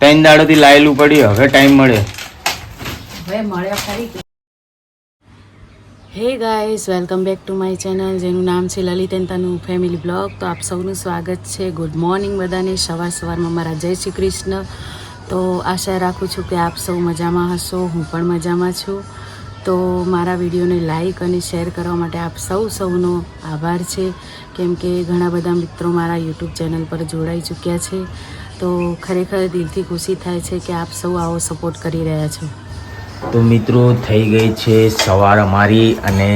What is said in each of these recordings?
ત્રણ દાડોથી લાયેલું પડ્યું, હવે ટાઈમ મળે. હવે મળ્યો ખરી. હે guys, welcome back to my channel જેનું નામ છે Lalit and Tanu family blog. તો આપ સૌનું સ્વાગત છે. ગુડ મોર્નિંગ બધાને. સવારમાં મારા જય શ્રી કૃષ્ણ. તો આશા રાખું છું કે આપ સૌ મજામાં હશો. હું પણ મજામાં છું. તો મારા વિડીયોને લાઈક અને શેર કરવા માટે આપ સૌનો આભાર છે, કેમ કે ઘણા બધા મિત્રો મારા યુટ્યુબ ચેનલ પર જોડાઈ ચૂક્યા છે. તો ખરેખર દિલથી ખુશી થાય છે કે આપ સૌ આવો સપોર્ટ કરી રહ્યા છો. તો મિત્રો, થઈ ગઈ છે સવાર અમારી અને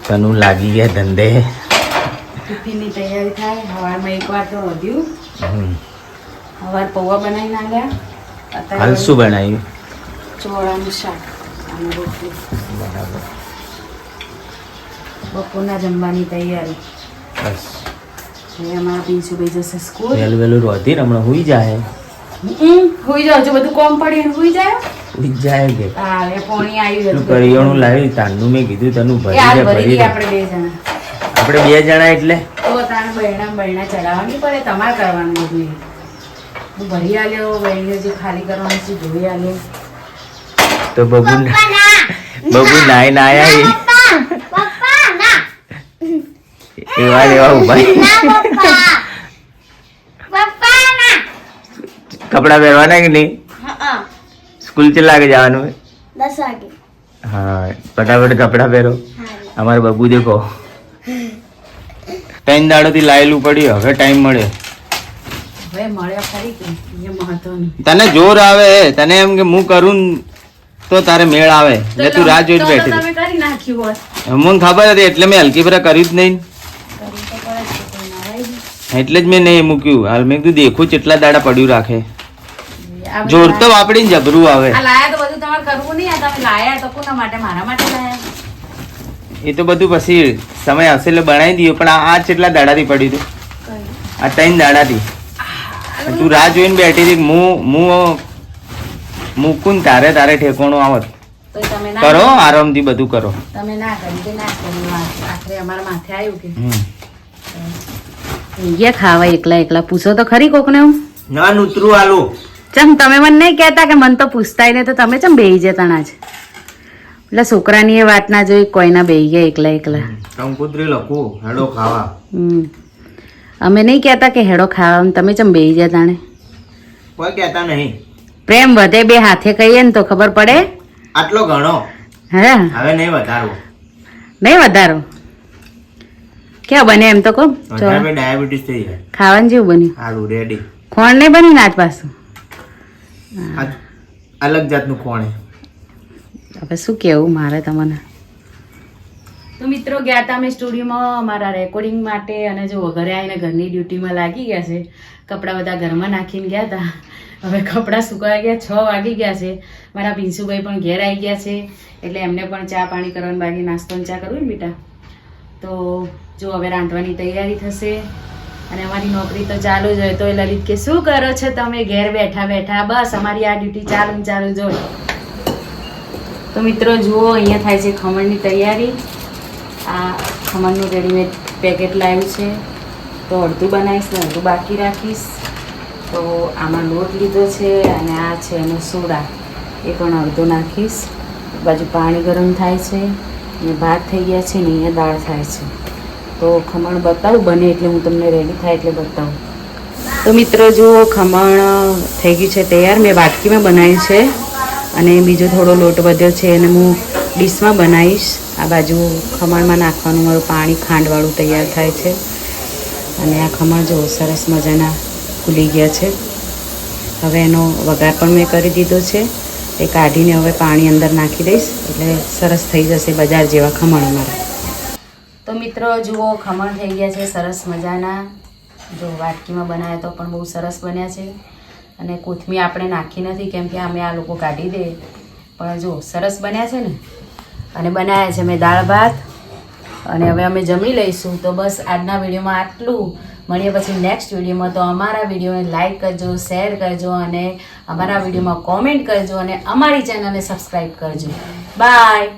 તનુ લાગી ગયા ધંધે. ટિફિનની તૈયારી થાય. સવારમાં એકવાર તો વધ્યું, સવાર પૌવા બનાવીને આવ્યા. હાલ શું બનાવ્યું? ચોળાનું શાક અને રોટલી. બરાબર. બપોરના જમવાની તૈયારી. બસ હવે અમારા પિન્સુભાઈ જશે સ્કૂલ. વહેલું રોધી ને હમણાં હુઈ જાય. હુઈ જાવ, જો બધું કોમ પડ્યું હુઈ જાય. હુઈ જાય કે હા, એ પોણી આવ્યું હતું. કરિયાણું લાવી તાંડું મેં કીધું તનું ભરી દે. ભરી દે. આપણે બે જણા એટલે તો તાણ બહેણા ચડાવવાની પડે. તમારે કરવાનું બધું. હું ભરી આલ્યો, બહેણીઓ જે ખાલી કરવાનું છે ધોઈ આલ્યો. તો બબુ નાય ના આયા એવા લેવા ઉભા. કપડા પહેરવાના કે નહીં? સ્કૂલ ચેટલા વાગે જવાનું? 10 વાગે. હા, ફટાફટ કપડા પહેરો. અમારે બબુ દેખો, ત્રણ દાડોથી લાયેલું પડ્યું, હવે ટાઈમ મળે. હવે મળ્યો ખરી કે એ મહત્વનું. તને જોર આવે, તને એમ કે હું કરું તો તારે મેળ આવે. એટલે તું રાહ જોઈને બેઠી. તમે કરી નાખ્યું હોત. મને ખબર હતી એટલે મેં હલકી ભરા કર્યું જ નહીં. એટલે જ મેં નહીં મૂક્યું. હાલ મેં કીધું દેખું કેટલા દાડા પડ્યું રાખે. જોર તો વાપડીને જબરું આવે. આ લાયા તો બધું તમારે કરવું નહીં. આ તમે લાયા તો કોના માટે? મારા માટે લાયા. એ તો બધું પછી સમય આવશે એટલે બનાવી દઈએ. પણ આ કેટલા દાડાથી પડ્યું હતું? આ 3 દાડાથી. તું રાહ જોઈને બેઠી હતી. મૂકું ને તારે ઠેકોણું આવત. તો તમે ના કરો આરામથી બધું કરો. તમે ના કરી કે ના કર્યું. આખરે અમારા માથે આવ્યું કે ગયા ખાવા એકલા પૂછો તો ખરી કોકને. હું ના નૂતરું આલુ. ચમ તમે મને નહીં કહેતા કે મને તો પૂછતાય ને? તો તમે ચમ બેહી જતા ના છે? એટલે છોકરાની એ વાત ના જોઈ, કોઈના બેહી ગયા એકલા. કંકુતરી લખું હેડો ખાવા. અમે નહીં કહેતા કે હેડો ખાવા, તમે ચમ બેહી જતા ને? કોઈ કહેતા નહીં. પ્રેમ વધે બે હાથે કહીએ ને તો ખબર પડે. આટલો ઘણો. હા, હવે નહીં વધારવો. નહીં વધારો. ક્યાં બને એમ તો કહો. ડાયાબિટીસ થઈ જાય. ખાવાનું જેવું બન્યું? સારું રેડી. ખોણ નહીં બન્યું ને આજ પાછું? અલગ જાતનું ખોણ. હવે શું કેવું મારે તમને. તો મિત્રો, ગયા હતા અમે સ્ટુડિયોમાં અમારા રેકોર્ડિંગ માટે. અને જો ઘરે આવીને ઘરની ડ્યુટીમાં લાગી ગયા છે. કપડાં બધા ઘરમાં નાખીને ગયા હતા. હવે કપડાં સુકાઈ ગયા. 6 વાગી ગયા છે. મારા પિન્સુભાઈ પણ ઘેર આવી ગયા છે. એટલે એમને પણ ચા પાણી કરવાનું બાકી. નાસ્તો ચા કરવું ને બેટા? તો જો હવે રાંધવાની તૈયારી થશે. અને અમારી નોકરી તો ચાલુ જ હોય. તો એ લલિત કે શું કરો છો તમે ઘેર બેઠા બેઠા? બસ અમારી આ ડ્યુટી ચાલુ જ હોય. તો મિત્રો જુઓ, અહીંયા થાય છે ખમણની તૈયારી. આ ખમણનું રેડીમેડ પેકેટ લાવ્યું છે. તો અડધું બનાવીશ ને અડધું બાકી રાખીશ. તો આમાં લોટ લીધો છે અને આ છે એનો સોડા, એ પણ અડધો નાખીશ. બાજુ પાણી ગરમ થાય છે અને ભાત થઈ ગયા છે ને અહીંયા દાળ થાય છે. તો ખમણ બતાવું બને એટલે હું તમને રેડી થાય એટલે બતાવું. તો મિત્રો જુઓ, ખમણ થઈ ગયું છે તૈયાર. મેં વાટકીમાં બનાવ્યું છે અને બીજો થોડો લોટ વધ્યો છે અને હું ડીશમાં બનાવીશ. આ બાજુ ખમણમાં નાખવાનું મારું પાણી ખાંડવાળું તૈયાર થાય છે. અને આ ખમણ જુઓ સરસ મજાના ફૂલી ગયા છે. હવે એનો વઘાર પણ મેં કરી દીધો છે. એ કાઢીને હવે પાણી અંદર નાખી દઈશ એટલે સરસ થઈ જશે બજાર જેવા ખમણ અમારા. તો મિત્રો જુઓ, ખમણ થઈ ગયા છે સરસ મજાના. જો વાટકીમાં બનાવ્યા તો પણ બહુ સરસ બન્યા છે. અને કોથમીર આપણે નાખી નથી કેમ કે અમે આ લોકો કાઢી દે. પણ જો સરસ બન્યા છે ને. અને બનાવ્યા છે મેં દાળ ભાત. અને હવે અમે જમી લઈશું. તો બસ આજના વિડીયોમાં આટલું. મળીએ પછી નેક્સ્ટ વિડીયોમાં. તો અમારા વિડીયોને લાઈક કરજો, શેર કરજો અને અમારા વિડીયોમાં કોમેન્ટ કરજો અને અમારી ચેનલને સબસ્ક્રાઈબ કરજો. બાય.